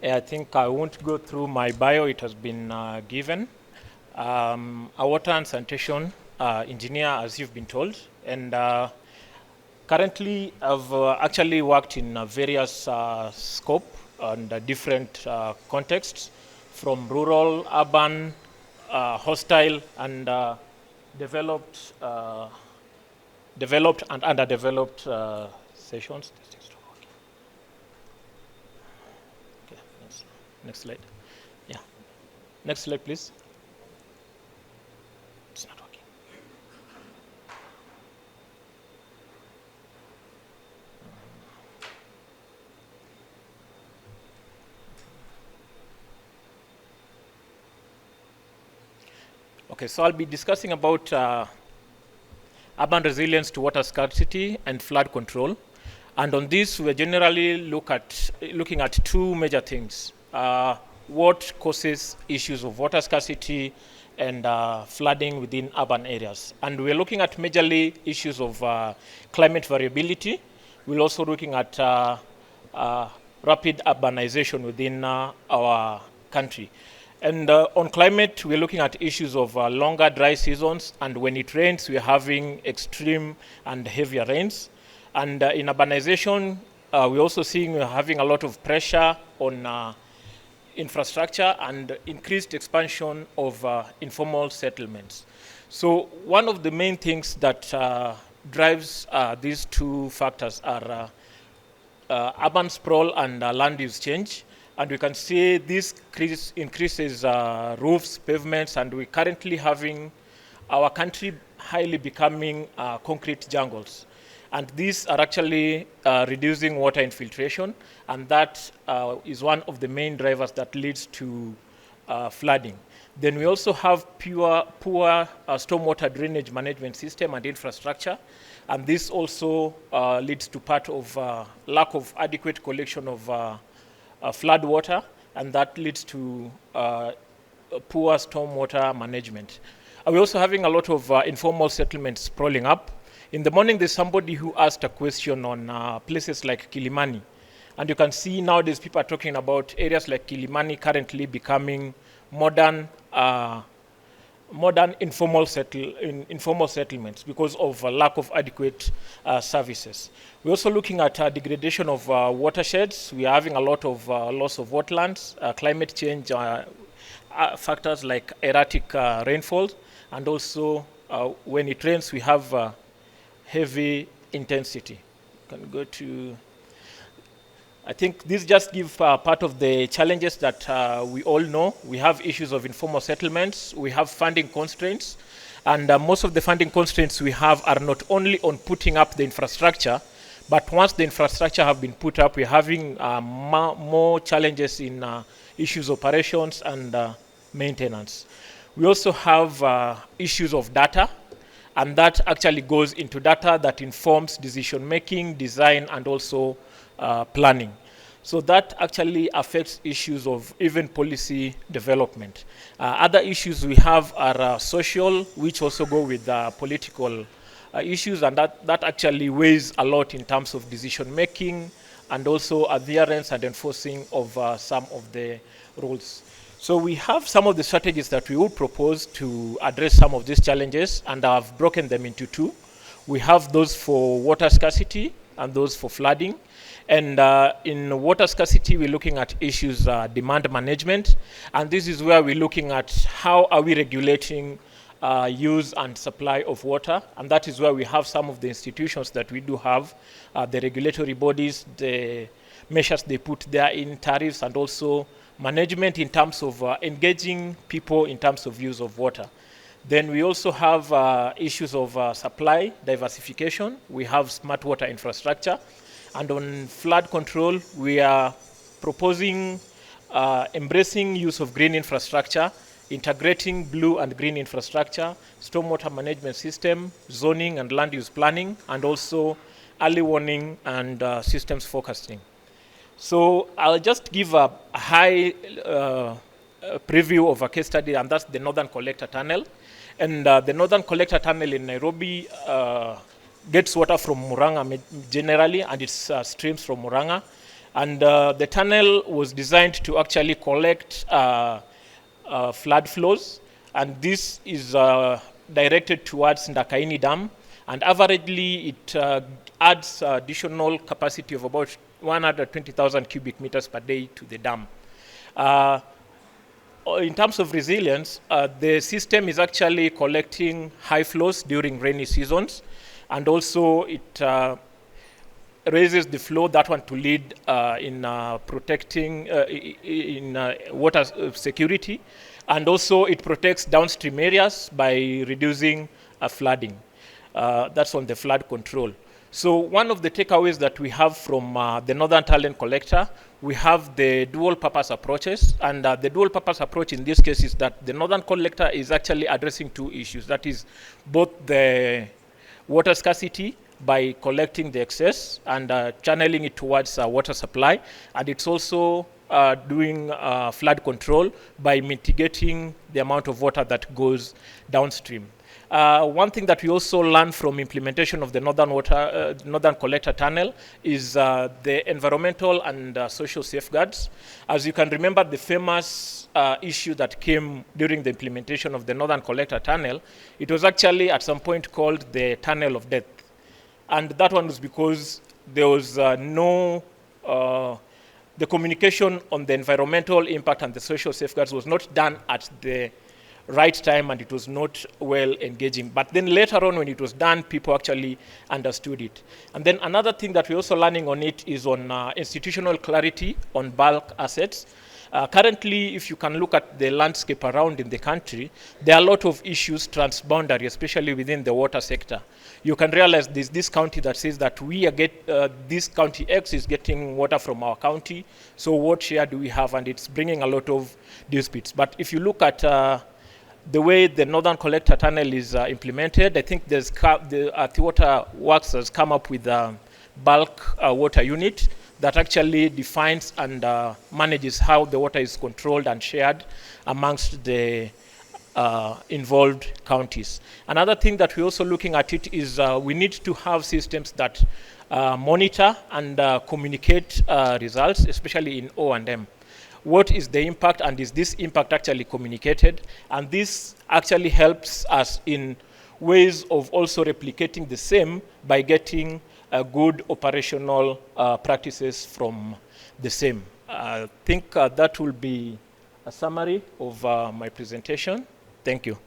I think I won't go through my bio, it has been given. A water and sanitation engineer, as you've been told. And currently, I've actually worked in various scope and different contexts, from rural, urban, hostile, and developed and underdeveloped sessions. Okay, next slide. Yeah, next slide, please. It's not working. Okay, so I'll be discussing about urban resilience to water scarcity and flood control. And on this, we're generally looking at two major things. What causes issues of water scarcity and flooding within urban areas. And we're looking at majorly issues of climate variability. We're also looking at rapid urbanization within our country. And on climate, we're looking at issues of longer dry seasons, and when it rains, we're having extreme and heavier rains. And in urbanization, we're also seeing we're having a lot of pressure on infrastructure and increased expansion of informal settlements. So one of the main things that drives these two factors are urban sprawl and land use change. And we can see this increases roofs, pavements, and we're currently having our country highly becoming concrete jungles. And these are actually reducing water infiltration, and that is one of the main drivers that leads to flooding. Then we also have poor stormwater drainage management system and infrastructure, and this also leads to part of lack of adequate collection of flood water, and that leads to poor stormwater management. We're also having a lot of informal settlements sprawling up. In the morning, there's somebody who asked a question on places like Kilimani. And you can see nowadays people are talking about areas like Kilimani currently becoming modern informal settlements because of lack of adequate services. We're also looking at degradation of watersheds. We are having a lot of loss of wetlands, climate change factors like erratic rainfall, and also when it rains, we have heavy intensity. You can go to. I think this just gives part of the challenges that we all know. We have issues of informal settlements, we have funding constraints, and most of the funding constraints we have are not only on putting up the infrastructure, but once the infrastructure have been put up, we're having more challenges in issues of operations and maintenance. We also have issues of data, and that actually goes into data that informs decision making, design, and also planning. So that actually affects issues of even policy development. Other issues we have are social, which also go with political issues, and that actually weighs a lot in terms of decision making and also adherence and enforcing of some of the rules. So we have some of the strategies that we would propose to address some of these challenges, and I've broken them into two. We have those for water scarcity and those for flooding. And in water scarcity, we're looking at issues demand management, and this is where we're looking at how are we regulating use and supply of water, and that is where we have some of the institutions that we do have, the regulatory bodies, the measures they put there in tariffs, and also management in terms of engaging people in terms of use of water. Then we also have issues of supply diversification. We have smart water infrastructure. And on flood control, we are proposing embracing use of green infrastructure, integrating blue and green infrastructure, stormwater management system, zoning and land use planning, and also early warning and systems forecasting. So I'll just give a high preview of a case study, and that's the Northern Collector Tunnel. And the Northern Collector Tunnel in Nairobi gets water from Murang'a generally, and it streams from Murang'a. And the tunnel was designed to actually collect flood flows, and this is directed towards Ndakaini Dam, and averagely it adds additional capacity of about 120,000 cubic meters per day to the dam. In terms of resilience, the system is actually collecting high flows during rainy seasons, and also it raises the flow, that one to lead in protecting in water security, and also it protects downstream areas by reducing flooding. That's on the flood control. So one of the takeaways that we have from the Northern Talent Collector, we have the dual purpose approaches, and the dual purpose approach in this case is that the Northern Collector is actually addressing two issues. That is both the water scarcity by collecting the excess and channeling it towards water supply, and it's also doing flood control by mitigating the amount of water that goes downstream. One thing that we also learned from implementation of the Northern Collector Tunnel is the environmental and social safeguards. As you can remember, the famous issue that came during the implementation of the Northern Collector Tunnel, it was actually at some point called the Tunnel of Death. And that one was because there was the communication on the environmental impact and the social safeguards was not done at the right time, and it was not well engaging. But then later on, when it was done, people actually understood it. And then another thing that we're also learning on it is on institutional clarity on bulk assets. Currently, if you can look at the landscape around in the country, there are a lot of issues transboundary, especially within the water sector. You can realize there's this county that says that this county X is getting water from our county, so what share do we have? And it's bringing a lot of disputes. But if you look at the way the Northern Collector Tunnel is implemented, I think the Water Works has come up with a bulk water unit that actually defines and manages how the water is controlled and shared amongst the involved counties. Another thing that we're also looking at it is we need to have systems that monitor and communicate results, especially in O&M. What is the impact, and is this impact actually communicated? And this actually helps us in ways of also replicating the same by getting good operational practices from the same. I think that will be a summary of my presentation. Thank you.